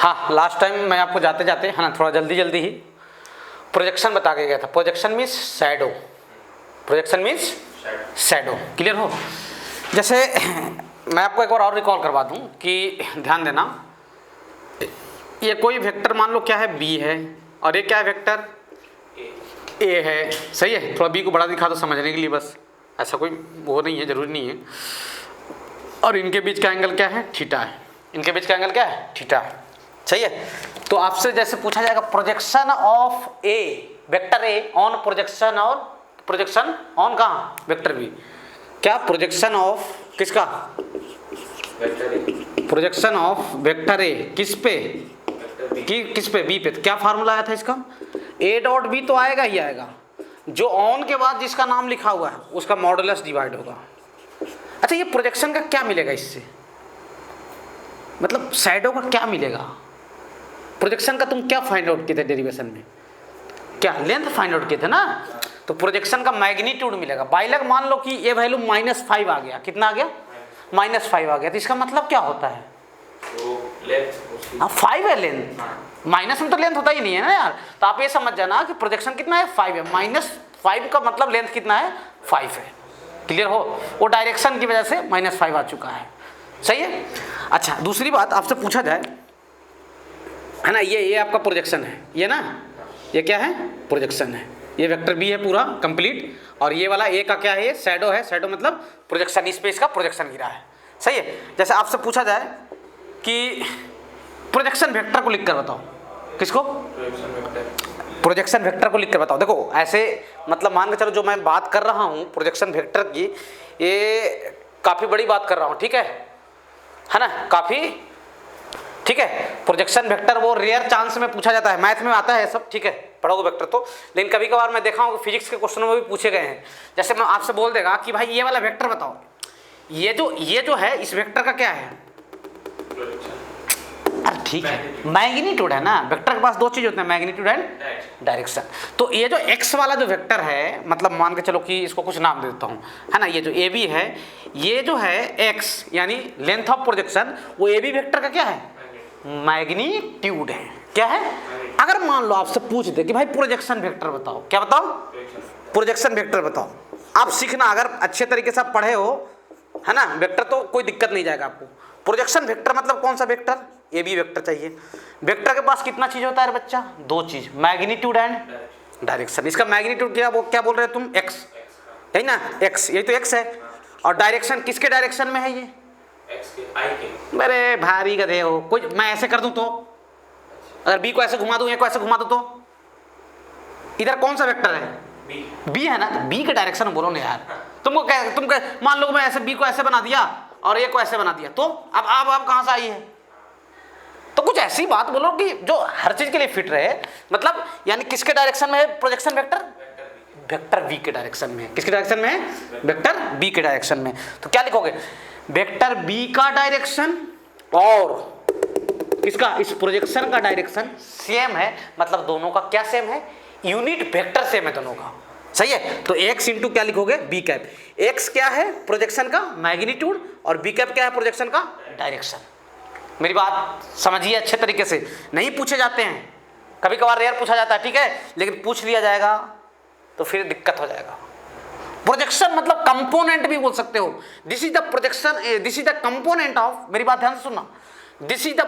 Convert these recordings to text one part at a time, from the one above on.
हाँ, last time मैं आपको जाते जाते है ना थोड़ा जल्दी जल्दी ही प्रोजेक्शन बता के गया था। Projection means shadow, projection means shadow. Clear हो? जैसे मैं आपको एक बार और रिकॉल करवा दूं कि ध्यान देना, ये कोई वेक्टर मान लो क्या है, बी है, और ये क्या है वेक्टर, ए है। सही है? थोड़ा बी को बड़ा दिखा दो समझने के लिए, बस ऐसा कोई वो नहीं है, जरूरी नहीं है। और इनके बीच का एंगल क्या है, थीटा है। इनके बीच का एंगल क्या है, थीटा है। सही है? तो आपसे जैसे पूछा जाएगा projection of A, vector A on projection, और प्रोजेक्शन ऑन कहाँ, वेक्टर बी। क्या प्रोजेक्शन ऑफ किसका, vector A, projection of vector ए किस पे, किस पे, बी पे। तो क्या फार्मूला आया था इसका, ए डॉट बी तो आएगा ही आएगा, जो ऑन के बाद जिसका नाम लिखा हुआ है उसका मॉडुलस डिवाइड होगा। अच्छा, ये प्रोजेक्शन का क्या मिलेगा इससे, मतलब शैडो का क्या मिलेगा? प्रोजेक्शन का तुम क्या फाइंड आउट किए थे डेरिवेशन में, क्या लेंथ फाइंड आउट किए थे ना। तो प्रोजेक्शन का मैग्नीट्यूड मिलेगा। बाइलग मान लो कि ये वैल्यू -5 आ गया, कितना आ गया, -5 आ गया, तो इसका मतलब क्या होता है, हाँ 5 है लेंथ, माइनस में तो लेंथ होता ही नहीं है ना यार। तो आप ये समझ जाना कि प्रोजेक्शन कितना है, 5 है, -5 का मतलब लेंथ कितना है, 5 है। क्लियर हो? वो डायरेक्शन की वजह से -5 आ चुका है। सही है? अच्छा, दूसरी बात आपसे पूछा जाए है ना, ये आपका प्रोजेक्शन है, ये ना, ये क्या है, प्रोजेक्शन है। ये वेक्टर बी है पूरा कंप्लीट, और ये वाला ए का क्या है, ये शैडो है। शैडो मतलब प्रोजेक्शन, इस पे इसका प्रोजेक्शन गिरा है। सही है? जैसे आपसे पूछा जाए कि प्रोजेक्शन वेक्टर को लिखकर बताओ, किसको, प्रोजेक्शन वेक्टर को लिखकर बताओ। देखो ऐसे मतलब मान के चलो जो मैं बात कर रहा हूँ प्रोजेक्शन वेक्टर की, ये काफ़ी बड़ी बात कर रहा हूँ, ठीक है ना, काफ़ी, ठीक है। प्रोजेक्शन वेक्टर वो रेयर चांस में पूछा जाता है, मैथ में आता है सब, ठीक है, पढ़ोगे वेक्टर तो। लेकिन कभी कभार मैं देखा हूँ फिजिक्स के क्वेश्चनों में भी पूछे गए हैं। जैसे मैं आपसे बोल देगा कि भाई ये वाला वेक्टर बताओ, ये जो है इस वेक्टर का क्या है, अरे ठीक है, मैग्नीट्यूड है ना। वेक्टर के पास दो चीज होते हैं, मैग्नीट्यूड एंड डायरेक्शन। तो ये जो x वाला जो वेक्टर है, मतलब मान के चलो कि इसको कुछ नाम दे देता हूँ, है ना, ये जो AB है, ये जो है x यानी लेंथ ऑफ प्रोजेक्शन, वो AB वेक्टर का क्या है, मैग्नीट्यूड है। क्या है? अगर मान लो आपसे पूछ दे कि भाई प्रोजेक्शन वेक्टर बताओ, क्या बताओ, प्रोजेक्शन वेक्टर बताओ। आप सीखना, अगर अच्छे तरीके से आप पढ़े हो, है ना, वेक्टर तो कोई दिक्कत नहीं जाएगा आपको। प्रोजेक्शन वेक्टर मतलब कौन सा वेक्टर, ए बी वेक्टर चाहिए। वेक्टर के पास कितना चीज होता है बच्चा, दो चीज, मैग्नीट्यूड एंड डायरेक्शन। इसका मैग्नीट्यूड क्या, वो क्या बोल रहे हो तुम, x, है ना, x, ये तो x है। और डायरेक्शन किसके डायरेक्शन में है, ये x के, I के। मेरे भारी गधे हो, कोई मैं ऐसे कर दूं तो, अगर b को ऐसे घुमा दूं, a को ऐसे घुमा दूं तो इधर कौन सा वेक्टर है, b है ना। तो b के डायरेक्शन में बोलो ना यार, तुमको मान लो मैं ऐसे b को ऐसे बना दिया और a को ऐसे बना दिया, तो अब कहां से आई है। तो कुछ ऐसी बात बोलो कि जो हर चीज के लिए फिट रहे, मतलब यानी किसके डायरेक्शन में है प्रोजेक्शन वेक्टर, वेक्टर बी के डायरेक्शन में है। किसके डायरेक्शन में है, वेक्टर बी के डायरेक्शन में। तो क्या लिखोगे, वेक्टर बी का डायरेक्शन और किसका, इस प्रोजेक्शन का डायरेक्शन सेम है, मतलब दोनों का क्या सेम है, यूनिट वेक्टर सेम है दोनों का। सही है? तो x इंटू क्या लिखोगे, बी कैप। x क्या है प्रोजेक्शन का मैग्नीट्यूड, और बी कैप क्या है प्रोजेक्शन का डायरेक्शन। मेरी बात समझिए अच्छे तरीके से, नहीं पूछे जाते हैं, कभी कभार रेयर पूछा जाता है, ठीक है, लेकिन पूछ लिया जाएगा तो फिर दिक्कत हो जाएगा। प्रोजेक्शन मतलब कंपोनेंट भी बोल सकते हो। This is the projection, this is the component of, मेरी बात ध्यान से सुनना, this is the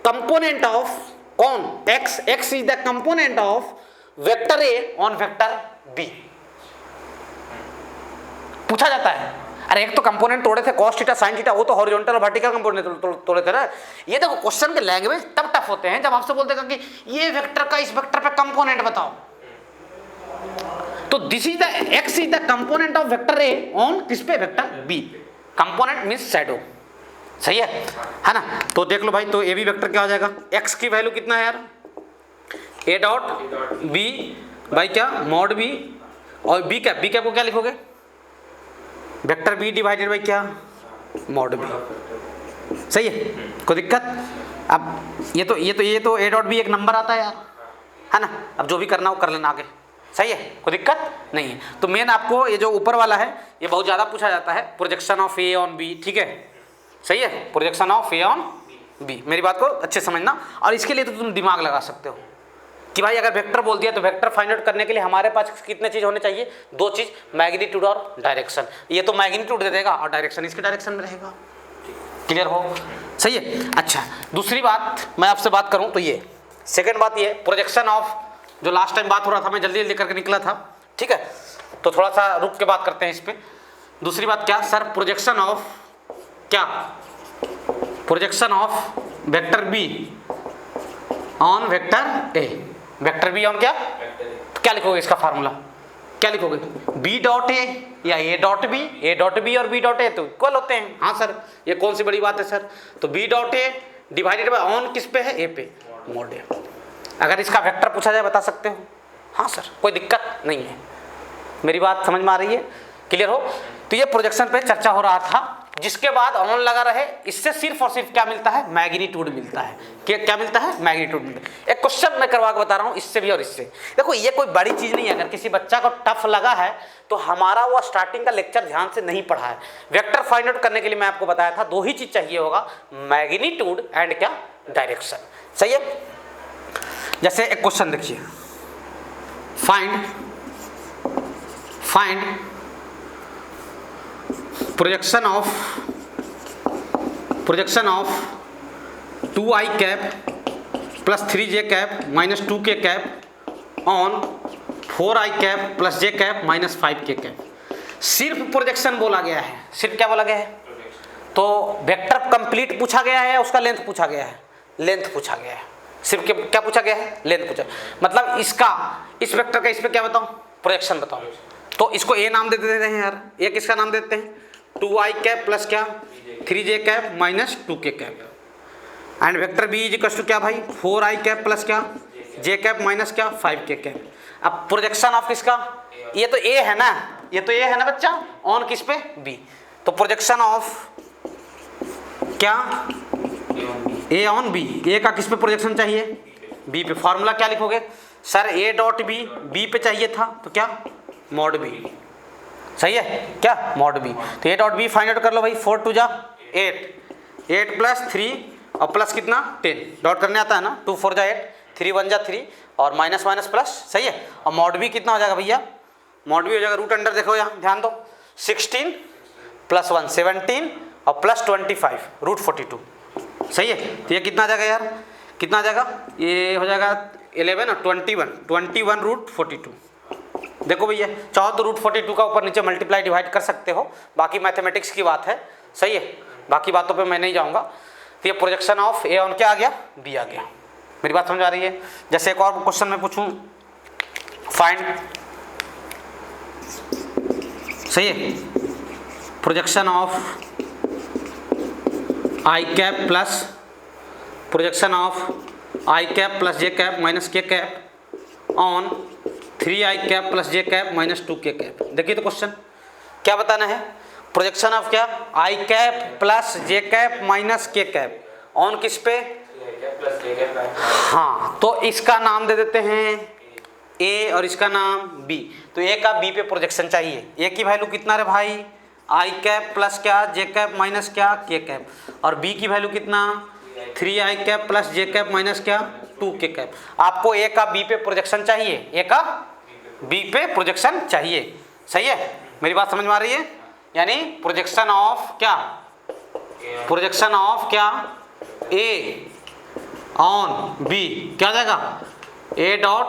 component of कौन, x, x is the component of vector A on vector B. पूछा जाता है, अरे एक तो कंपोनेंट तोड़े थे cos थीटा sin थीटा, वो तो हॉरिजॉन्टल और वर्टिकल कंपोनेंट तोड़े थे ना। ये देखो क्वेश्चन के लैंग्वेज तब टफ होते हैं जब आपसे बोल देगा कि ये वेक्टर का इस वेक्टर पे कंपोनेंट बताओ। तो this is the x is the component of vector A on किस पे, vector B. Component means shadow. सही है ना। तो देख लो भाई, तो ए बी वेक्टर क्या हो जाएगा, x की वैल्यू कितना है यार, ए डॉट बी बाई क्या, मॉड बी, और बी कैप को क्या लिखोगे, वेक्टर बी डिवाइडेड बाई क्या, मॉड बी। सही है, कोई दिक्कत। अब ये तो ए डॉट बी एक नंबर आता है यार, है ना। अब जो भी करना हो कर लेना आगे, सही है, कोई दिक्कत नहीं है। तो मेन आपको ये जो ऊपर वाला है ये बहुत ज़्यादा पूछा जाता है, projection of A on B, ठीक है, सही है, projection of A on B. मेरी बात को अच्छे समझना। और इसके लिए तो तुम दिमाग लगा सकते हो कि भाई अगर वेक्टर बोल दिया तो वेक्टर फाइंड आउट करने के लिए हमारे पास कितने चीज़ होने चाहिए, 2 चीज़, मैग्नीट्यूड और डायरेक्शन। ये तो मैग्नीट्यूड दे देगा और डायरेक्शन इसके डायरेक्शन में रहेगा। क्लियर हो? सही है। अच्छा, दूसरी बात मैं आपसे बात करूं तो ये सेकंड बात ये प्रोजेक्शन ऑफ, जो लास्ट टाइम बात हो रहा था मैं जल्दी जल्दी करके निकला था, ठीक है, तो थोड़ा सा रुक के बात करते हैं इस पे। दूसरी बात क्या सर, प्रोजेक्शन ऑफ क्या, projection of vector be on vector A. Vector be on क्या, तो क्या लिखोगे इसका फार्मूला, क्या लिखोगे, बी डॉट ए या A dot B. A dot B और बी डॉट ए तो इक्वल होते हैं। हाँ सर, ये कौन सी बड़ी बात है सर, तो B dot A divided by on किस पे है, ए पे, मॉड ए। अगर इसका वेक्टर पूछा जाए बता सकते हो? हाँ सर, कोई दिक्कत नहीं है। मेरी बात समझ में आ रही है? क्लियर हो? तो ये प्रोजेक्शन पे चर्चा हो रहा था, जिसके बाद ऑन लगा रहे, इससे सिर्फ और सिर्फ क्या मिलता है, मैग्नीट्यूड मिलता है। क्या मिलता है, मैग्नीट्यूड मिलता है। एक क्वेश्चन मैं करवा के बता रहा हूँ इससे भी और इससे। देखो ये कोई बड़ी चीज नहीं है, अगर किसी बच्चा को टफ लगा है तो हमारा वो स्टार्टिंग का लेक्चर ध्यान से नहीं पढ़ा है। वेक्टर फाइंड आउट करने के लिए मैं आपको बताया था 2 ही चीज चाहिए होगा, मैग्नीट्यूड एंड क्या, डायरेक्शन। सही है। जैसे एक क्वेश्चन देखिए, find projection of 2i cap plus 3j cap minus 2k cap on 4i cap plus j cap minus 5k cap. सिर्फ प्रोजेक्शन बोला गया है, सिर्फ क्या बोला गया है, तो वेक्टर कंप्लीट पूछा गया है, उसका लेंथ पूछा गया है, लेंथ पूछा गया है। सिर्फ क्या पूछा गया है, लेंथ पूछा। मतलब इसका, इस वेक्टर का इस पे क्या बताऊं, प्रोजेक्शन बताओ। तो इसको ए नाम दे देते हैं यार, ए किसका नाम देते हैं, 2i कैप प्लस क्या, 3j cap minus 2k cap. And vector B is equal to क्या भाई, 4i कैप प्लस क्या, j कैप माइनस क्या, 5k कैप। अब प्रोजेक्शन ऑफ किसका, ये तो ए है ना, ये तो ए है ना बच्चा, ऑन किस पे, बी। तो प्रोजेक्शन ऑफ क्या, ए ऑन बी। ए का किस पे प्रोजेक्शन चाहिए, बी पे। फॉर्मूला क्या लिखोगे sir, A dot B, B पे चाहिए था तो क्या, मॉड बी। सही है क्या, मॉड बी। तो A dot B find out कर लो भाई, 4 2 जा 8, 8 प्लस 3 और प्लस कितना 10, डॉट करने आता है ना, 2 4 जा 8, 3 1 जा 3 और माइनस माइनस प्लस। सही है। और मॉड बी कितना हो जाएगा भैया, मॉड बी हो जाएगा रूट अंडर, देखो यहाँ ध्यान दो, 16 प्लस 1 17 और प्लस 25 रूट 42। सही है। तो ये कितना आ जाएगा यार, कितना आ जाएगा, ये हो जाएगा 11 और 21 रूट 42। देखो भैया, चाहो तो रूट 42 का ऊपर नीचे मल्टीप्लाई डिवाइड कर सकते हो, बाकी मैथमेटिक्स की बात है। सही है, बाकी बातों पे मैं नहीं जाऊंगा। तो ये प्रोजेक्शन ऑफ ए ऑन क्या आ गया, बी आ गया। मेरी बात समझ आ रही है? जैसे एक और क्वेश्चन मैं पूछूं, फाइंड, सही है, projection of i cap plus projection of i cap plus j cap minus k cap on 3i cap plus j cap minus 2k cap. देखिए तो क्वेश्चन क्या बताना है, प्रोजेक्शन ऑफ क्या, i cap plus j cap minus k cap on किस पे, हाँ, तो इसका नाम दे देते हैं ए और इसका नाम बी। तो ए का बी पे प्रोजेक्शन चाहिए। ए की वैल्यू कितना रे भाई, आई कैप प्लस क्या, जे कैप माइनस क्या, के कैप। और बी की वैल्यू कितना, 3i cap plus j cap minus क्या, 2k कैप। आपको ए का बी पे प्रोजेक्शन चाहिए, ए का बी पे प्रोजेक्शन चाहिए। सही है, मेरी बात समझ में आ रही है? यानी प्रोजेक्शन ऑफ क्या, प्रोजेक्शन ऑफ क्या, ए ऑन बी क्या हो जाएगा, A dot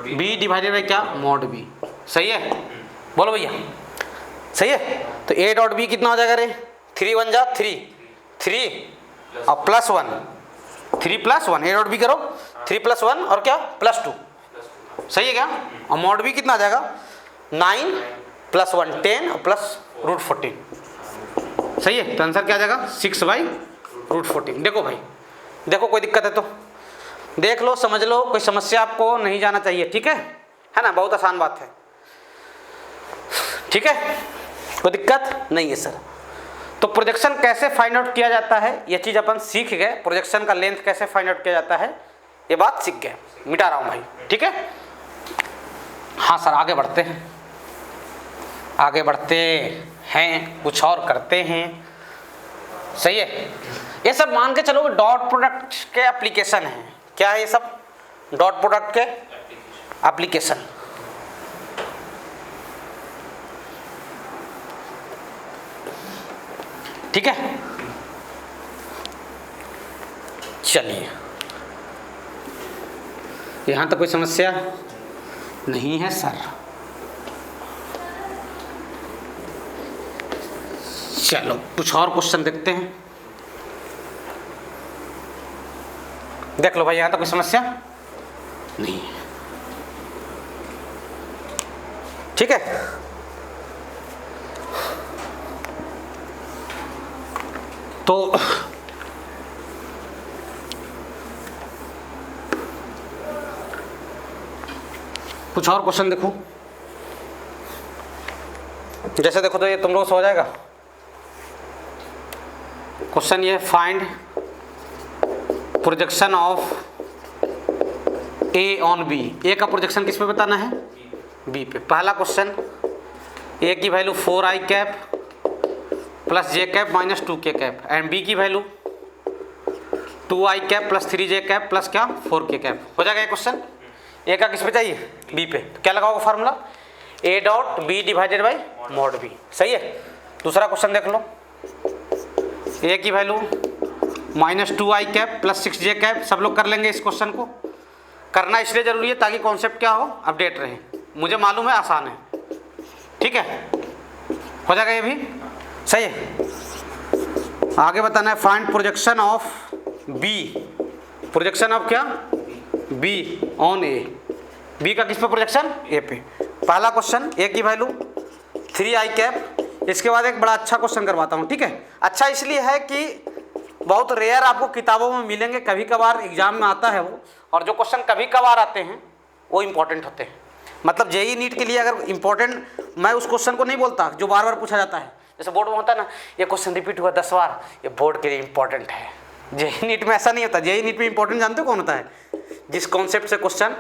B divided by क्या, मॉड बी। सही है, बोलो भैया, सही है। तो ए डॉट बी कितना हो जाएगा रे, 3 1 जा 3 और plus 1, 3 plus 1, A dot B करो, 3 प्लस 1 और क्या प्लस 2। सही है क्या। और मॉड बी कितना आ जाएगा, 9 प्लस 1 10 और प्लस रूट 14। सही है। तो आंसर क्या आ जाएगा, 6/√14। देखो भाई, देखो कोई दिक्कत है तो देख लो, समझ लो, कोई समस्या आपको नहीं जाना चाहिए, ठीक है ना, बहुत आसान बात है, ठीक है, कोई दिक्कत नहीं है सर। तो प्रोजेक्शन कैसे फाइंड आउट किया जाता है, ये चीज़ अपन सीख गए। प्रोजेक्शन का लेंथ कैसे फाइंड आउट किया जाता है, ये बात सीख गए, मिटा रहा हूँ भाई, ठीक है। हाँ सर, आगे बढ़ते हैं, आगे बढ़ते हैं, कुछ और करते हैं। सही है। ये सब मान के चलो डॉट प्रोडक्ट के एप्लीकेशन है। क्या है ये सब? डॉट प्रोडक्ट के एप्लीकेशन। ठीक है, चलिए यहां तक कोई समस्या नहीं है सर। चलो कुछ और क्वेश्चन देखते हैं। देख लो भाई, यहां तक कोई समस्या नहीं है। ठीक है, तो कुछ और क्वेश्चन देखो। जैसे देखो तो ये तुम लोग से हो जाएगा क्वेश्चन। ये find projection of A on b. A का प्रोजेक्शन किस पे बताना है? बी पे। पहला क्वेश्चन, ए की value 4i cap plus j cap minus 2k cap and b की value 2i cap plus 3j cap plus क्या 4k कैप। हो जाएगा ये क्वेश्चन। ए का किस पे चाहिए? बी पे। तो क्या लगाओगे formula? A dot B divided by mod B. सही है। दूसरा क्वेश्चन देख लो, ए की value minus 2i cap plus 6j cap. सब लोग कर लेंगे इस क्वेश्चन को। करना इसलिए जरूरी है ताकि कॉन्सेप्ट क्या हो, अपडेट रहे। मुझे मालूम है आसान है। ठीक है, हो जाएगा ये भी। सही है। आगे बताना है find projection of b. Projection of क्या? B on a. बी का किस पे प्रोजेक्शन? ए पे। पहला क्वेश्चन, ए की वैल्यू 3i कैप। इसके बाद एक बड़ा अच्छा क्वेश्चन करवाता हूँ। ठीक है, अच्छा इसलिए है कि बहुत रेयर आपको किताबों में मिलेंगे, कभी कभार एग्जाम में आता है वो। और जो क्वेश्चन कभी कभार आते हैं वो इंपॉर्टेंट होते हैं। मतलब जेई नीट के लिए अगर इंपॉर्टेंट, मैं उस क्वेश्चन को नहीं बोलता जो बार बार पूछा जाता है। जैसे बोर्ड में होता है ना, ये क्वेश्चन रिपीट हुआ 10 बार, ये बोर्ड के लिए इंपॉर्टेंट है। जेई नीट में ऐसा नहीं होता। जेई नीट में इंपॉर्टेंट जानते हो कौन होता है? जिस कॉन्सेप्ट से क्वेश्चन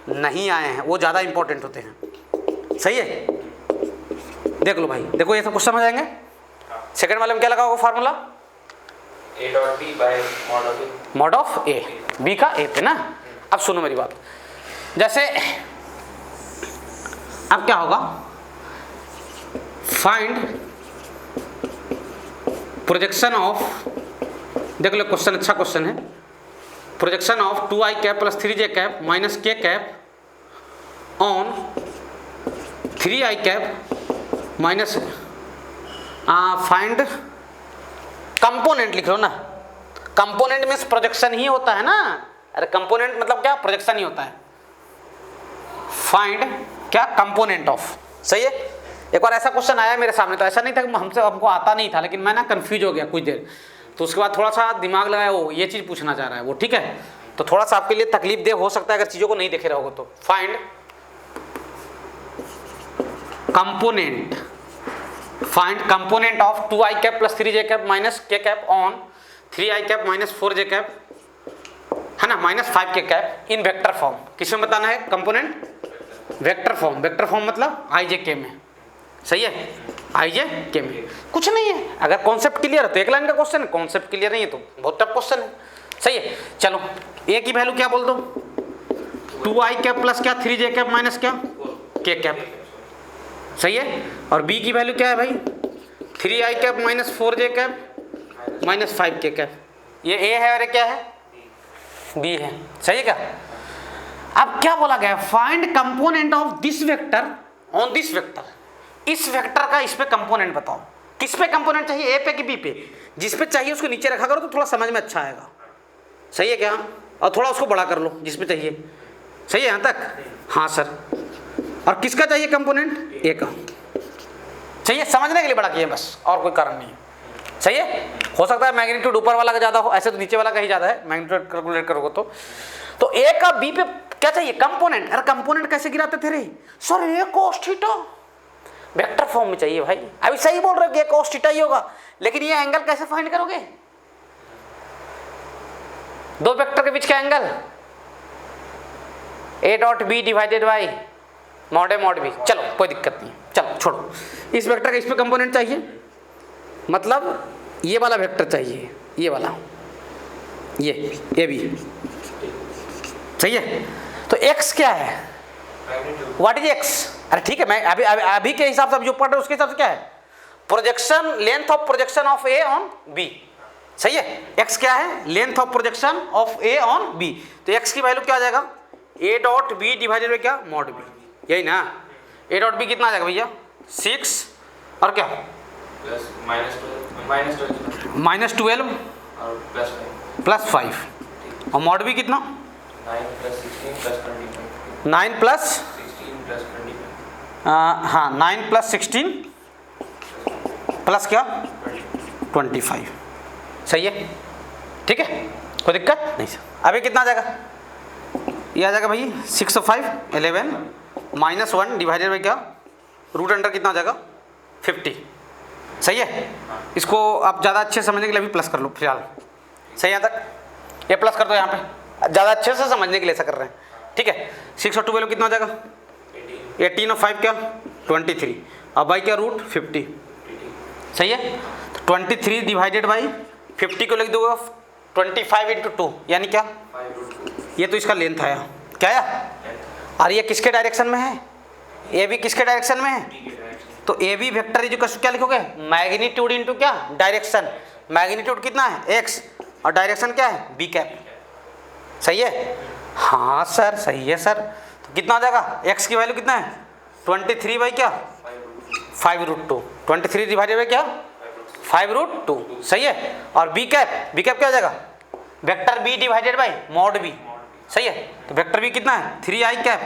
नहीं आए हैं वो ज़्यादा इंपॉर्टेंट होते हैं। सही है, देख लो भाई। देखो ये सब क्वेश्चन हो जाएंगे। सेकंड वाले में क्या लगाओगे formula? A dot B by mod of A. Mod of A. B का ए पे ना। अब सुनो मेरी बात। जैसे अब क्या होगा, फाइंड प्रोजेक्शन ऑफ, देख लो क्वेश्चन अच्छा क्वेश्चन है। Projection of 2i cap plus 3j cap minus k cap on 3i cap minus find component. लिख लो ना, कंपोनेंट मीन्स प्रोजेक्शन ही होता है ना। अरे कंपोनेंट मतलब क्या? प्रोजेक्शन ही होता है। फाइंड क्या? Component of. सही है। एक बार ऐसा क्वेश्चन आया मेरे सामने, तो ऐसा नहीं था कि हमको आता नहीं था, लेकिन मैं ना कंफ्यूज हो गया कुछ देर। तो उसके बाद थोड़ा सा दिमाग लगाया, वो ये चीज़ पूछना चाह रहा है वो। ठीक है, तो थोड़ा सा आपके लिए तकलीफ दे हो सकता है अगर चीज़ों को नहीं देखे रहोगे तो। Find component, find component of 2i cap plus 3j cap minus k cap on 3i cap minus 4j cap, है ना, माइनस 5k कैप इन वेक्टर फॉर्म। किसमें बताना है component? Vector form. Vector form मतलब ijk में। सही है, ijk में। कुछ नहीं है, अगर कॉन्सेप्ट क्लियर है तो एक लाइन का क्वेश्चन है, कॉन्सेप्ट क्लियर नहीं है तो बहुत टफ क्वेश्चन है। सही है। चलो ए की वैल्यू क्या बोल दो? 2i कैप प्लस क्या 3j कैप माइनस क्या k कैप। सही है। और बी की वैल्यू क्या है भाई? 3i cap minus 4j cap minus 5k cap. ये ए है और ये क्या है? बी है। सही है क्या? अब क्या बोला गया? Find component of this vector on this vector. इस वेक्टर का इस पे कंपोनेंट बताओ। किस पे कंपोनेंट चाहिए? ए पे कि बी पे? जिस पे चाहिए उसको नीचे रखा करो तो थोड़ा समझ में अच्छा आएगा। सही है क्या? और थोड़ा उसको बड़ा कर लो जिस पे चाहिए। सही है यहाँ तक? हाँ सर। और किसका चाहिए कंपोनेंट? ए का। सही है, समझने के लिए बड़ा किया बस, और कोई कारण नहीं है। सही है। हो सकता है मैग्नीट्यूड ऊपर वाला का ज़्यादा हो, ऐसे तो नीचे वाला का ही ज़्यादा है मैग्नीट्यूड कैलकुलेट करोगे तो ए का बी पे क्या चाहिए? कंपोनेंट। अरे कंपोनेंट कैसे गिराते थे रे सर? ए cos थीटा वेक्टर फॉर्म में चाहिए भाई। अभी सही बोल रहे हो कि ए cos थीटा ही होगा, लेकिन ये एंगल कैसे फाइंड करोगे? दो वेक्टर के बीच का angle A dot B divided by mod A mod B. चलो कोई दिक्कत नहीं, चलो छोड़ो। इस वेक्टर का इस पे कंपोनेंट चाहिए, मतलब ये वाला वेक्टर चाहिए, ये वाला, ये भी सही है। तो x क्या है, व्हाट इज x? अरे ठीक है, मैं अभी के हिसाब से जो पढ़ रहे हैं उसके हिसाब से क्या है, projection, length of projection of A on B, सही है। x क्या है, length of projection of A on B. तो x की वैल्यू क्या आ जाएगा, a dot B divided by क्या, मॉड बी, यही ना। a डॉट बी कितना आ जाएगा भैया 6 और क्या -12 प्लस 5 और मॉड बी कितना 9 प्लस हाँ 9 प्लस 16 प्लस क्या 25, सही है, ठीक है, कोई दिक्कत नहीं सर। अभी कितना आ जाएगा, ये आ जाएगा भाई 6 और 5 11 -1 डिवाइडेड बाई क्या रूट अंडर कितना आ जाएगा 50, सही है। इसको आप ज़्यादा अच्छे समझने के लिए अभी प्लस कर लो फिलहाल, सही यहाँ तक, ये प्लस कर दो यहाँ पे, ज़्यादा अच्छे से समझने के लिए ऐसा कर रहे हैं, ठीक है। 6 और 2 कितना आ जाएगा 18 और 5 क्या 23 और बाई क्या रूट 50, सही है। तो 23 डिवाइडेड बाई 50 को लिख दो 25 इंटू 2 यानी क्या, ये तो इसका लेंथ आया, क्या आया, और ये किसके डायरेक्शन में है, ए बी किसके डायरेक्शन में है, तो ए बी वेक्टर इज क्या लिखोगे, मैग्नीट्यूड इंटू क्या डायरेक्शन, मैग्नीट्यूड कितना है x और डायरेक्शन क्या है बी कैप, सही है। हाँ सर सही है सर, तो कितना आ जाएगा x की वैल्यू कितना है 23 बाई क्या 5 रूट 2, 23 डिवाइडेड बाई क्या 5 रूट 2, सही है। और बी कैप क्या आ जाएगा vector b divided by mod b, सही है। तो वेक्टर b कितना है 3i cap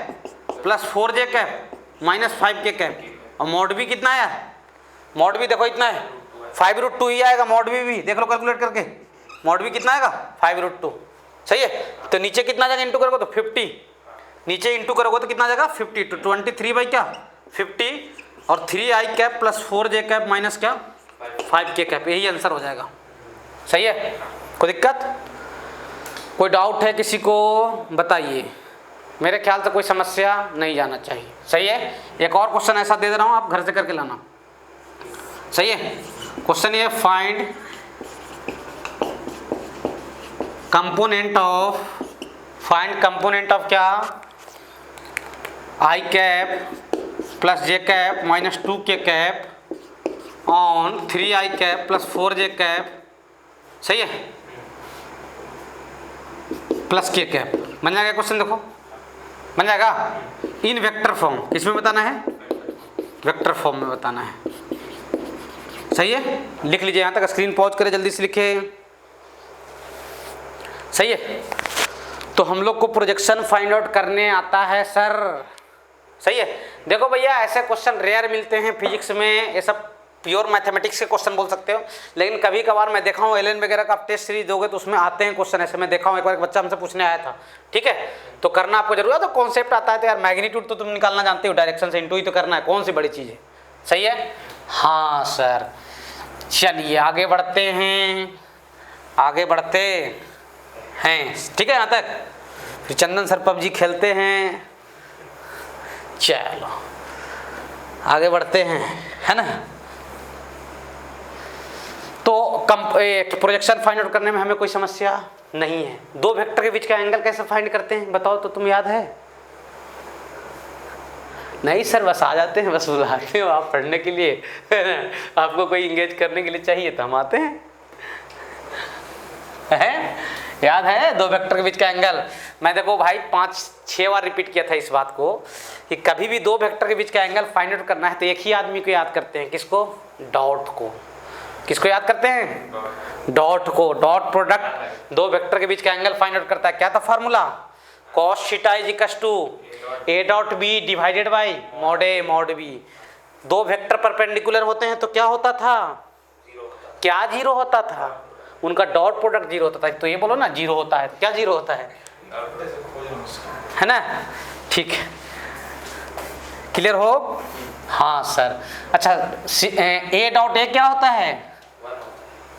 plus 4j cap minus 5k cap और मॉड b कितना है, मॉड b देखो इतना है 5 रूट 2 ही आएगा, मॉड b भी देख लो कैलकुलेट करके, मॉड b कितना आएगा 5 रूट 2, सही है। तो नीचे कितना आ जाएगा इंटू करोगे तो 50, नीचे इंटू करोगे तो कितना आ जाएगा 50, तो 23 बाई क्या 50 और 3i cap plus 4j cap minus क्या 5k कैप, यही आंसर हो जाएगा, सही है। कोई दिक्कत, कोई डाउट है किसी को बताइए, मेरे ख्याल से कोई समस्या नहीं जाना चाहिए, सही है। एक और क्वेश्चन ऐसा दे रहा हूँ, आप घर से करके लाना, सही है। क्वेश्चन ये फाइंड कंपोनेंट ऑफ क्या i cap plus j cap minus 2k cap on 3i cap plus 4j cap, सही है, प्लस k कैप, बन जाएगा क्वेश्चन, देखो बन जाएगा इन वेक्टर फॉर्म, किसमें बताना है वेक्टर फॉर्म में बताना है, सही है। लिख लीजिए, यहाँ तक स्क्रीन पॉज करें, जल्दी से लिखे, सही है। तो हम लोग को प्रोजेक्शन फाइंड आउट करने आता है सर, सही है। देखो भैया ऐसे क्वेश्चन रेयर मिलते हैं फिजिक्स में, ये सब प्योर मैथमेटिक्स के क्वेश्चन बोल सकते हो, लेकिन कभी कभार मैं देखा हूँ एलएन वगैरह का आप टेस्ट सीरीज दोगे तो उसमें आते हैं क्वेश्चन ऐसे, मैं देखा हूँ, एक बार एक बच्चा हमसे पूछने आया था, ठीक है। तो करना आपको जरूर है, तो कॉन्सेप्ट आता है तो यार मैग्नीट्यूड तो तुम निकालना जानते हो, डायरेक्शन से इंटू ही तो करना है, कौन सी बड़ी चीज़ है, सही है। हाँ सर चलिए आगे बढ़ते हैं, ठीक है। यहाँ तक फिर चंदन सर पबजी खेलते हैं, चलो आगे बढ़ते हैं, है ना। तो प्रोजेक्शन फाइंड आउट करने में हमें कोई समस्या नहीं है। दो वेक्टर के बीच का एंगल कैसे फाइंड करते हैं बताओ तो, तुम याद है? नहीं सर बस आ जाते हैं, बस बुलाते हो आप पढ़ने के लिए आपको कोई इंगेज करने के लिए चाहिए तो हम आते हैं, याद है दो वेक्टर के बीच का एंगल। मैं देखो भाई 5-6 बार रिपीट किया था इस बात को कि कभी भी दो वेक्टर के बीच का एंगल फाइंड आउट करना है तो एक ही आदमी को याद करते हैं, किसको? डॉट को। किसको याद करते हैं? डॉट को। डॉट प्रोडक्ट दो वेक्टर के बीच का एंगल फाइंड आउट करता है। क्या था formula? cos theta is equal to a dot B divided by mod A mod B. दो वेक्टर परपेंडिकुलर होते हैं तो क्या होता था? क्या जीरो होता था? उनका डॉट प्रोडक्ट जीरो होता था। तो ये बोलो ना जीरो होता है, क्या जीरो होता है ना? ठीक है, क्लियर हो? हाँ सर। अच्छा ए डॉट ए क्या होता है?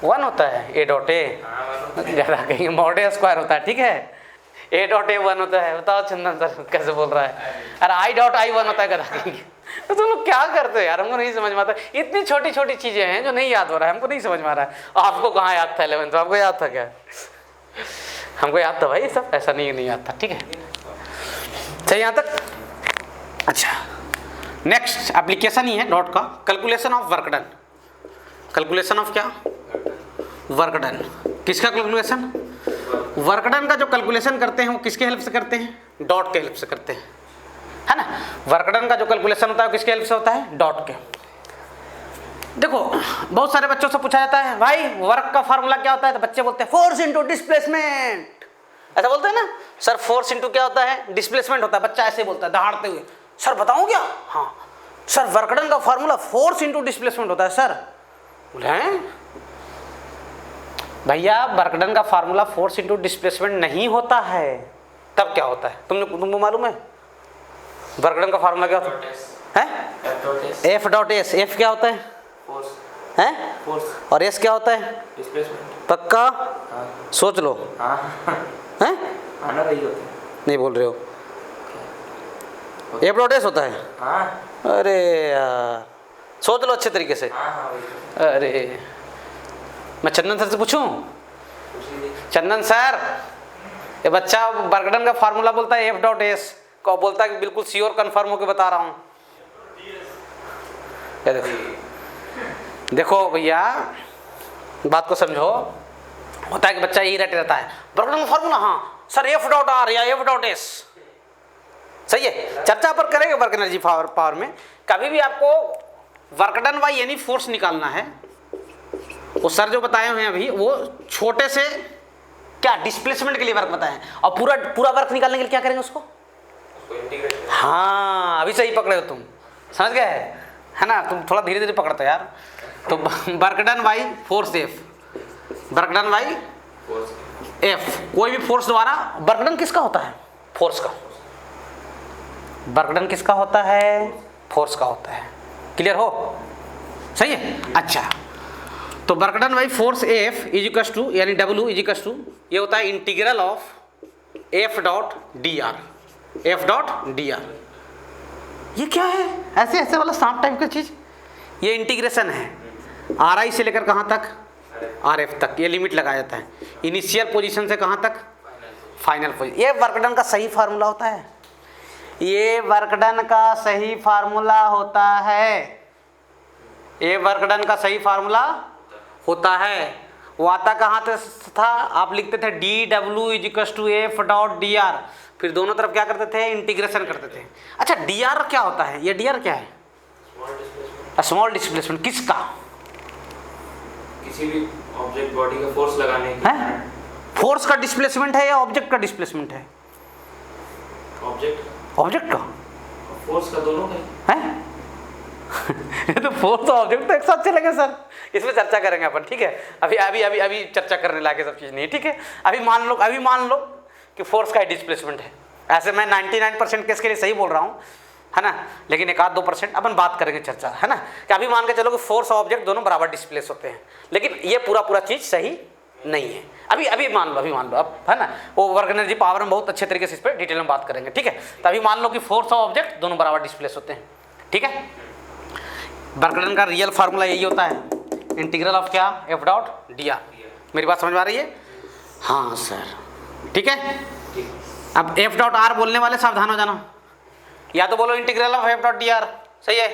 1 होता है। ए डॉट ए ज़्यादा कहीं मॉड ए स्क्वायर होता है, ठीक है। ए डॉट ए वन होता है। बताओ चंदन सर कैसे बोल रहा है? अरे आई डॉट आई वन होता है गधा कहीं। तो तुम लोग क्या करते हो यार, हमको नहीं समझ में आता। इतनी छोटी छोटी चीजें हैं जो नहीं याद हो रहा है, हमको नहीं समझ में आ रहा है। आपको कहाँ याद था 11th? आपको याद था क्या? हमको याद था भाई, सब ऐसा नहीं याद था। ठीक है, सही यहाँ तक? अच्छा, नेक्स्ट एप्लीकेशन ही है डॉट का, calculation of work done. Calculation of क्या? Work done. किसका कैलकुलेशन? वर्क डन का जो कैलकुलेशन करते हैं वो किसके हेल्प से करते हैं? डॉट के हेल्प से करते हैं, है ना। वर्क डन का जो कैलकुलेशन होता है वो किसके हेल्प से होता है? डॉट के। देखो बहुत सारे बच्चों से पूछा जाता है भाई वर्क का फार्मूला क्या होता है, तो बच्चे बोलते हैं फोर्स इंटू डिस्प्लेसमेंट। ऐसा बोलते हैं ना सर, फोर्स इंटू क्या होता है? डिस्प्लेसमेंट होता है। बच्चा ऐसे बोलता है दहाड़ते हुए, सर बताऊं क्या? हाँ सर, वर्क डन का फार्मूला फोर्स इंटू डिस्प्लेसमेंट होता है सर। बोले हैं भैया वर्क डन का फार्मूला फोर्स इंटू डिस्प्लेसमेंट नहीं होता है, तब क्या होता है? तुमको मालूम है वर्क डन का फार्मूला क्या होता है? F dot S. एफ क्या होता है? फोर्स है। फोर्स। और एस क्या होता है? डिस्प्लेसमेंट। पक्का? हाँ। सोच लो। हाँ हैं? आना रही होती है। नहीं बोल रहे हो? एफ डॉट एस होता है। हाँ। अरे यार सोच लो अच्छे तरीके से। हाँ वही। अरे मैं चंदन सर से पूछूं? चंदन सर, ये बच्चा वर्क डन का फार्मूला बोलता है एफ डॉट एस को, बोलता है कि बिल्कुल श्योर कंफर्म होकर बता रहा हूँ। देखो भैया बात को समझो। होता है कि बच्चा यही रटे रहता है वर्क डन का फार्मूला, हाँ सर एफ डॉट आर या एफ डॉट एस। सही है, चर्चा पर करेंगे वर्क एनर्जी पावर में। कभी भी आपको work done by any force निकालना है, वो सर जो बताए हुए हैं अभी वो छोटे से क्या डिस्प्लेसमेंट के लिए वर्क बताएं, और पूरा वर्क निकालने के लिए क्या करेंगे उसको? हाँ अभी सही पकड़े हो तुम, समझ गए है ना। तुम थोड़ा धीरे धीरे पकड़ते हो यार। तो work done by force F, work done by F. कोई भी फोर्स द्वारा वर्क डन किसका होता है? फोर्स का। वर्क डन किसका होता है? फोर्स का होता है। क्लियर हो? सही है। अच्छा, तो work done by force F is equal to, यानी डब्ल्यू इज इक्वल टू, ये होता है integral of F dot D R. F dot D R ये क्या है? ऐसे ऐसे वाला सांप टाइप का चीज, ये इंटीग्रेशन है आर आई से लेकर कहाँ तक? आर एफ तक। ये लिमिट लगाया जाता है इनिशियल पोजीशन से कहाँ तक? Final position. ये वर्क डन का सही फार्मूला होता है। ये वर्क डन का सही फार्मूला होता है। ये वर्क डन का सही फार्मूला होता है। वो आता कहाँ था? आप लिखते थे D W is equal to F dot D R, फिर दोनों तरफ क्या करते थे? इंटीग्रेशन करते थे। अच्छा, डी आर क्या होता है? ये डी आर क्या है? Small displacement. किसका? किसी भी ऑब्जेक्ट बॉडी का फोर्स लगाने की। है? फोर्स का डिस्प्लेसमेंट है या ऑब्जेक्ट का डिस्प्लेसमेंट है? ऑब्जेक्ट का। फोर्स का दोनों का है। ये तो फोर्स और ऑब्जेक्ट तो एक साथ चलेंगे सर, इसमें चर्चा करेंगे अपन। ठीक है, अभी चर्चा करने लायक सब चीज़ नहीं। ठीक है, अभी मान लो कि फोर्स का डिस्प्लेसमेंट है। ऐसे मैं 99% केस के लिए सही बोल रहा हूँ, है ना, लेकिन 1-2% अपन बात करेंगे चर्चा, है ना। कि अभी मान के चलो कि फोर्स और ऑब्जेक्ट दोनों बराबर डिस्प्लेस होते हैं, लेकिन ये पूरा चीज़ सही नहीं है। अभी मान लो अब, है ना, वो वर्क एनर्जी पावर में बहुत अच्छे तरीके से इस पर डिटेल में बात करेंगे। ठीक है, तो अभी मान लो कि फोर्स और ऑब्जेक्ट दोनों बराबर डिस्प्लेस होते हैं। ठीक है, वर्क डन का रियल फार्मूला यही होता है, इंटीग्रल ऑफ क्या? F dot D are. मेरी बात समझ में आ रही है? हाँ सर, ठीक है। अब एफ डॉट आर बोलने वाले सावधान हो जाना, या तो बोलो integral of F dot D are. सही है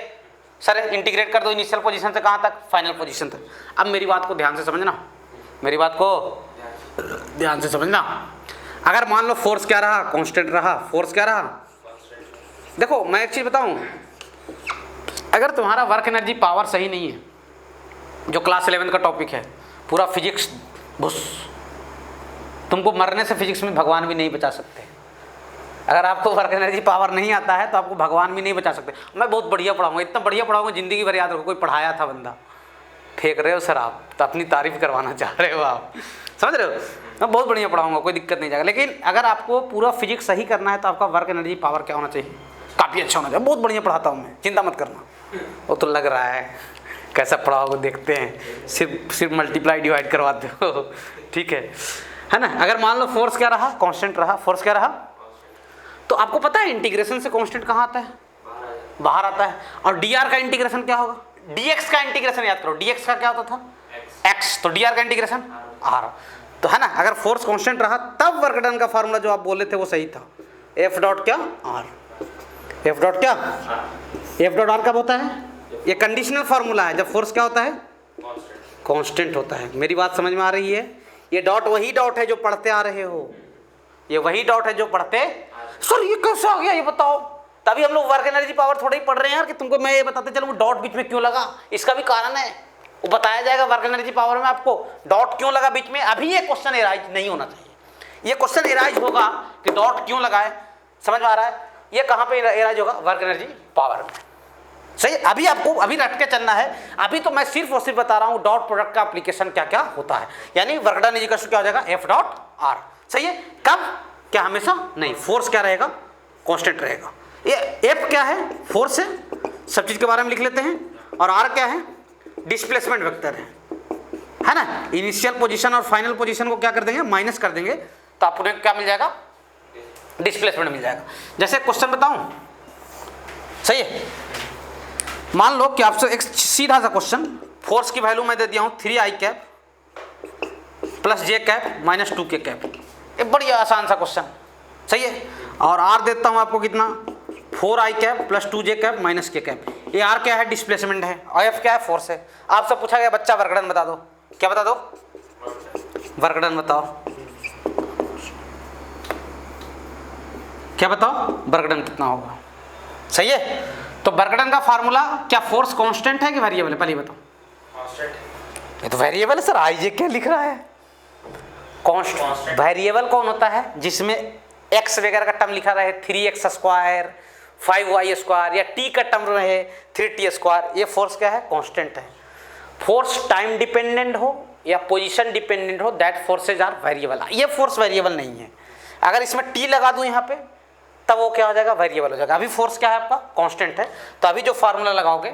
सर, इंटीग्रेट कर दो इनिशियल पोजीशन से कहाँ तक? फाइनल पोजीशन तक। अब मेरी बात को ध्यान से समझना, मेरी बात को ध्यान से समझना। अगर मान लो फोर्स क्या रहा? कांस्टेंट रहा। फोर्स क्या रहा? देखो मैं एक चीज़ बताऊं, अगर तुम्हारा वर्क एनर्जी पावर सही नहीं है, जो क्लास 11 का टॉपिक है, पूरा फिजिक्स भुस, तुमको मरने से फिजिक्स में भगवान भी नहीं बचा सकते। अगर आपको वर्क एनर्जी पावर नहीं आता है तो आपको भगवान भी नहीं बचा सकते। मैं बहुत बढ़िया पढ़ाऊंगा, इतना बढ़िया पढ़ाऊंगा जिंदगी भर याद रखो। कोई पढ़ाया था बंदा, फेंक रहे हो सर आप, तो अपनी तारीफ करवाना चाह रहे हो आप, समझ रहे हो। मैं बहुत बढ़िया पढ़ाऊंगा, कोई दिक्कत नहीं जाएगा, लेकिन अगर आपको पूरा फिजिक्स सही करना है तो आपका वर्क एनर्जी पावर क्या होना चाहिए? काफ़ी अच्छा होना चाहिए। बहुत बढ़िया पढ़ाता हूँ मैं, चिंता मत करना। वो तो लग रहा है कैसा पढ़ाओगे देखते हैं, सिर्फ मल्टीप्लाई डिवाइड करवाते हो। ठीक है, है ना। अगर मान लो फोर्स क्या रहा, कांस्टेंट रहा, फोर्स क्या रहा, तो आपको पता है इंटीग्रेशन से कांस्टेंट कहाँ आता है, बाहर आता है। और dr का इंटीग्रेशन क्या होगा, dx का इंटीग्रेशन याद करो, dx का क्या होता था, x, तो dr का इंटीग्रेशन r, तो है ना। अगर फोर्स कांस्टेंट रहा तब वर्क डन का फार्मूला जो आप बोले थे वो सही था, F डॉट क्या r, F डॉट क्या, F डॉट r कब होता है, ये कंडीशनल फार्मूला है जब फोर्स क्या होता है, कांस्टेंट होता है। मेरी बात समझ में आ रही है। ये डॉट वही डॉट है जो पढ़ते आ रहे हो, ये वही डॉट है जो पढ़ते, सर ये कैसे आ गया ये बताओ। तभी हम लोग वर्क एनर्जी पावर थोड़ा ही पढ़ रहे हैं यार, कि तुमको मैं ये बताते चलो वो डॉट बीच में क्यों लगा, इसका भी कारण है, वो बताया जाएगा वर्क एनर्जी पावर में आपको डॉट क्यों लगा बीच में। अभी ये क्वेश्चन एराइज नहीं होना चाहिए, ये क्वेश्चन एराइज होगा कि डॉट क्यों लगाए, समझ में आ रहा है। ये कहाँ पे एराइज होगा, वर्क एनर्जी पावर में, सही। अभी आपको अभी रट के चलना है, अभी तो मैं सिर्फ और सिर्फ बता रहा हूँ डॉट प्रोडक्ट का एप्लीकेशन क्या क्या होता है, यानी वर्क डन इक्वल टू क्या हो जाएगा, F डॉट R, सही है। कब, क्या, हमेशा नहीं, फोर्स क्या रहेगा, कांस्टेंट रहेगा। ये F क्या है, फोर्स है, सब चीज के बारे में लिख लेते हैं, और R क्या है, डिस्प्लेसमेंट वेक्टर है ना। इनिशियल पोजीशन और फाइनल पोजीशन को क्या कर देंगे, माइनस कर देंगे, तो आपको क्या मिल जाएगा, डिस्प्लेसमेंट मिल जाएगा। जैसे क्वेश्चन बताऊं, सही है। मान लो कि आपसे एक सीधा सा क्वेश्चन, फोर्स की वैल्यू मैं दे दिया हूं 3i cap plus j cap minus 2k cap, एक बड़ी आसान सा क्वेश्चन, सही है। और r देता हूं आपको कितना, 4i cap plus 2j cap minus k cap. ये r क्या है, डिस्प्लेसमेंट है, और f क्या है, फोर्स है। आपसे पूछा गया बच्चा वर्क डन बता दो, क्या बता दो, वर्क डन बताओ, क्या बताओ, वर्क डन कितना होगा, सही है। तो वर्क डन का फार्मूला क्या, फोर्स कांस्टेंट है कि वेरिएबल है, पहले बताओ। ये तो वेरिएबल है सर, आईजे क्या लिख रहा है, कांस्टेंट। वेरिएबल कौन होता है, जिसमें x वगैरह का टर्म लिखा रहे, 3x स्क्वायर 5y स्क्वायर, या t का टर्म रहे 3t स्क्वायर, ये फोर्स क्या है, कांस्टेंट है। फोर्स टाइम डिपेंडेंट हो या पोजीशन डिपेंडेंट हो, दैट फोर्सेज आर वेरिएबल। ये फोर्स वेरिएबल नहीं है। अगर इसमें t लगा दूं यहाँ पे, तब वो क्या हो जाएगा, वेरिएबल हो जाएगा। अभी फोर्स क्या है आपका, कांस्टेंट है। तो अभी जो फार्मूला लगाओगे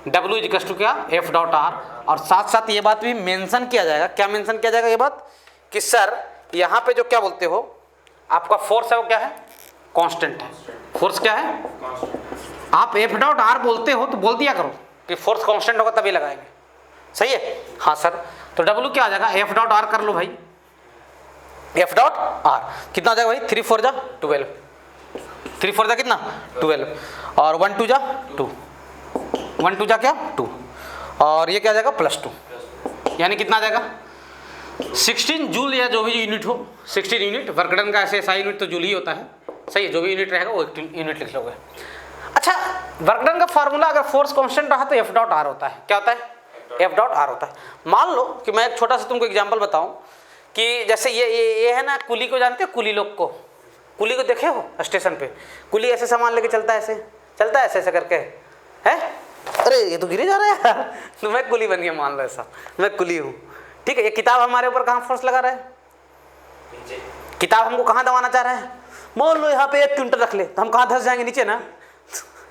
W इक्वल टू क्या, F डॉट R, और साथ साथ ये बात भी मेंशन किया जाएगा, क्या मेंशन किया जाएगा ये बात, कि सर यहाँ पे जो क्या बोलते हो आपका फोर्स है वो क्या है, कांस्टेंट है। फोर्स क्या है, आप F डॉट R बोलते हो तो बोल दिया करो कि फोर्स कांस्टेंट होगा तभी लगाएंगे, सही है। हाँ सर, तो W क्या आ जाएगा, F डॉट R कर लो भाई, F डॉट R कितना आ जाएगा भाई, 3 4 जा 12, 3 4 जा कितना 12, और 1 2 जा 2, 1 2 जा क्या 2, और ये क्या आ जाएगा +2, यानी कितना आ जाएगा 16 जूल, या जो भी यूनिट हो 16 यूनिट। वर्क डन का ऐसे SI यूनिट तो जूल ही होता है, सही है। जो भी यूनिट रहेगा वो यूनिट लिख लोगे। अच्छा, वर्क डन का फार्मूला अगर फोर्स कांस्टेंट रहा तो F डॉट R होता है, क्या होता है, F डॉट R होता है। मान लो कि मैं एक छोटा सा तुमको एग्जाम्पल बताऊं कि जैसे ये है ना, कुली को जानते हो, कुली लोग को, कुली को देखे हो स्टेशन पे, कुली ऐसे सामान लेके चलता है, ऐसे चलता है, ऐसे ऐसे करके है, अरे ये तो गिरे जा रहा है यार, तो मैं कुली बन गया, मान लो ऐसा मैं कुली हूँ, ठीक है। ये किताब हमारे ऊपर कहाँ फोर्स लगा रहा है, किताब हमको कहाँ दबाना चाह रहा है, मान लो यहाँ पे 1 क्विंटल रख ले, तो हम कहाँ धंस जाएंगे, नीचे ना।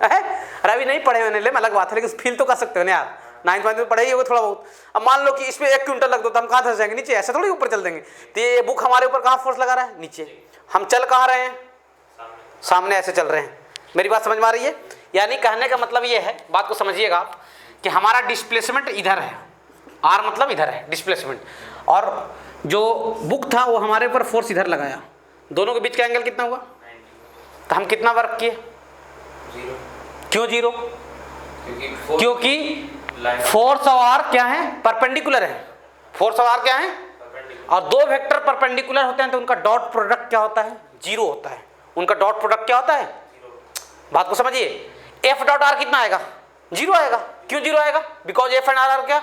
अरे अभी नहीं पढ़े मैंने, ले मैं अलग बात है, लेकिन फील तो कर सकते हो ना यार, 9th में पढ़े ही होगा थोड़ा बहुत। अब मान लो कि इस पे 1 क्विंटल रख दो तो हम कहाँ धंस जाएंगे, नीचे, ऐसे थोड़ी ऊपर चल देंगे। तो ये बुक हमारे ऊपर कहाँ फोर्स लगा रहा है, नीचे। हम चल कहाँ रहे हैं, सामने ऐसे चल रहे हैं। मेरी बात समझ में आ रही है, यानी कहने का मतलब ये है, बात को समझिएगा आप, कि हमारा डिस्प्लेसमेंट इधर है, R मतलब इधर है डिस्प्लेसमेंट, और जो बुक था वो हमारे ऊपर फोर्स इधर लगाया, दोनों के बीच का एंगल कितना हुआ, तो हम कितना वर्क किए, 0। क्यों 0, क्योंकि फोर्स और R क्या है, परपेंडिकुलर है। फोर्स और R क्या है, और दो वेक्टर परपेंडिकुलर होते हैं तो उनका डॉट प्रोडक्ट क्या होता है, 0 होता है। उनका डॉट प्रोडक्ट क्या होता है, बात को समझिए। F डॉट R कितना आएगा, 0 आएगा। क्यों 0 आएगा, बिकॉज F एंड R क्या,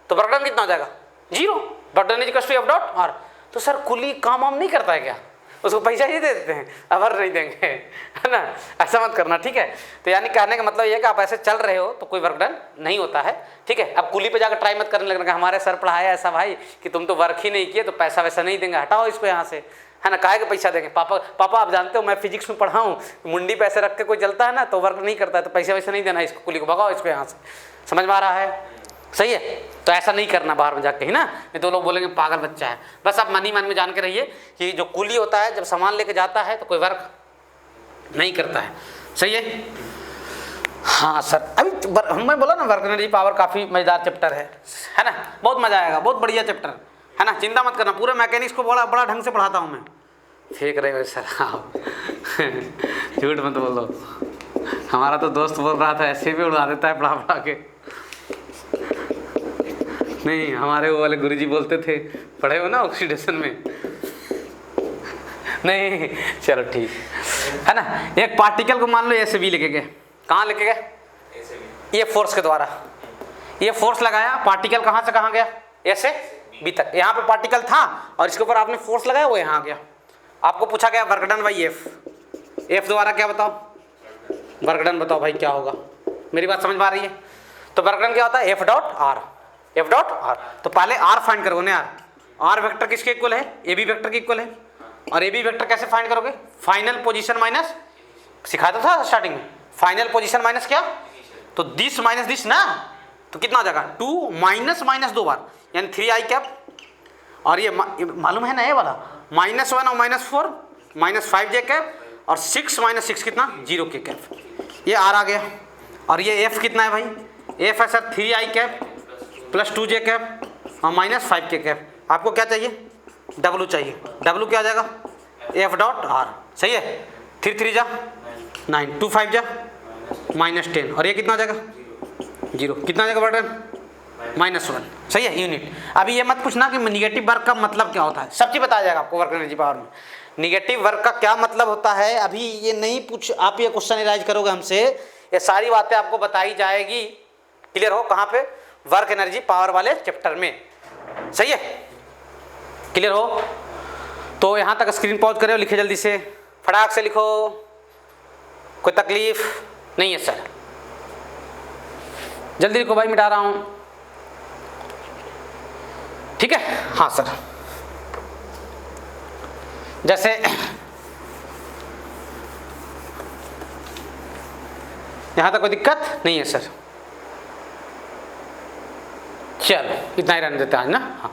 तो वर्क डन कितना हो जाएगा, 0। Work done equals to F dot R। तो सर कुली काम वाम नहीं करता है क्या, उसको पैसा ही दे देते हैं, अबर नहीं देंगे, है ना, ऐसा मत करना, ठीक है। तो यानी कहने का मतलब ये है कि आप ऐसे चल रहे हो तो कोई वर्क डन नहीं होता है, ठीक है। अब कुली पे जाकर ट्राई मत करने लगना, हमारे सर पढ़ाया ऐसा भाई कि तुम तो वर्क ही नहीं किए तो पैसा वैसा नहीं देंगे, हटाओ इसको यहाँ से, है ना, काहे के पैसा देंगे। पापा आप जानते हो मैं फिजिक्स में पढ़ा हूँ, मुंडी पैसे रख के कोई चलता है ना तो वर्क नहीं करता है, तो पैसा वैसा नहीं देना इसको, कुली को भगाओ इसको यहाँ से, समझ में आ रहा है। सही है। तो ऐसा नहीं करना बाहर में जाके, ही ना, नहीं तो लोग बोलेंगे पागल बच्चा है। बस आप मन ही मन में जान के रहिए कि जो कूली होता है जब सामान लेके जाता है तो कोई वर्क नहीं करता है। सही है। हाँ सर, अभी मैं बोला ना वर्क एनर्जी पावर काफ़ी मज़ेदार चैप्टर है ना, बहुत मज़ा आएगा, बहुत बढ़िया चैप्टर है ना, चिंता मत करना। पूरे मैकेनिक्स को बड़ा बड़ा ढंग से पढ़ाता हूँ मैं। फेंक रहे हो सर आप झूठ मत बोलो। हमारा तो दोस्त बोल रहा था ऐसे भी उड़ा देता है पढ़ा पढ़ा के। नहीं, हमारे वो वाले गुरुजी बोलते थे, पढ़े हो ना ऑक्सीडेशन में। नहीं चलो ठीक है ना। एक पार्टिकल को मान लो ऐसे भी लेके गए, कहाँ लेके गए, ये फोर्स के द्वारा, ये फोर्स लगाया, पार्टिकल कहाँ से कहाँ गया, ऐसे बी तक। यहाँ पे पार्टिकल था और इसके ऊपर आपने फोर्स लगाया, वो यहाँ गया। आपको पूछा गया work done by F, F द्वारा क्या बताओ, वर्क डन बताओ भाई क्या होगा। मेरी बात समझ में आ रही है। तो वर्क डन क्या होता है, F dot are, F dot are. तो पहले आर फाइंड करोगे ना यार, आर वेक्टर किसके इक्वल है, ए बी वेक्टर के इक्वल है। और ए बी वेक्टर कैसे फाइंड करोगे, फाइनल पोजीशन माइनस, सिखाया तो था स्टार्टिंग में, फाइनल पोजीशन माइनस क्या, तो दिस माइनस दिस ना, तो कितना हो जाएगा 2 माइनस माइनस 2 बार यानी 3i कैप। और ये मालूम है ना ये वाला -1 और -4 -5j कैप, और 6 माइनस 6 कितना 0 के कैप। ये आर आ गया। और ये एफ कितना है भाई, एफ है sir 3i cap plus 2j cap और -5 के कैप। आपको क्या चाहिए, डब्लू चाहिए। डब्लू क्या आ जाएगा, एफ डॉट आर। सही है। 3 3 जा 9, 2 5 जा -10, और ये कितना आ जाएगा 0, कितना आ जाएगा बर्डन -1। सही है यूनिट। अभी ये मत पूछना कि निगेटिव वर्क का मतलब क्या होता है, सब चीज़ बताया जाएगा आपको वर्क एनर्जी पावर में। निगेटिव वर्क का क्या मतलब होता है अभी ये नहीं पूछ, आप ये क्वेश्चन एनालाइज करोगे हमसे, ये सारी बातें आपको बताई जाएगी। क्लियर हो कहाँ पे, वर्क एनर्जी पावर वाले चैप्टर में। सही है, क्लियर हो। तो यहाँ तक स्क्रीन पॉज करें, लिखे जल्दी से, फटाक से लिखो, कोई तकलीफ नहीं है सर, जल्दी लिखो भाई, मिटा रहा हूँ। ठीक है, हाँ सर। जैसे यहाँ तक कोई दिक्कत नहीं है सर, चलो इतना ही रहने देते हैं आज ना। हाँ।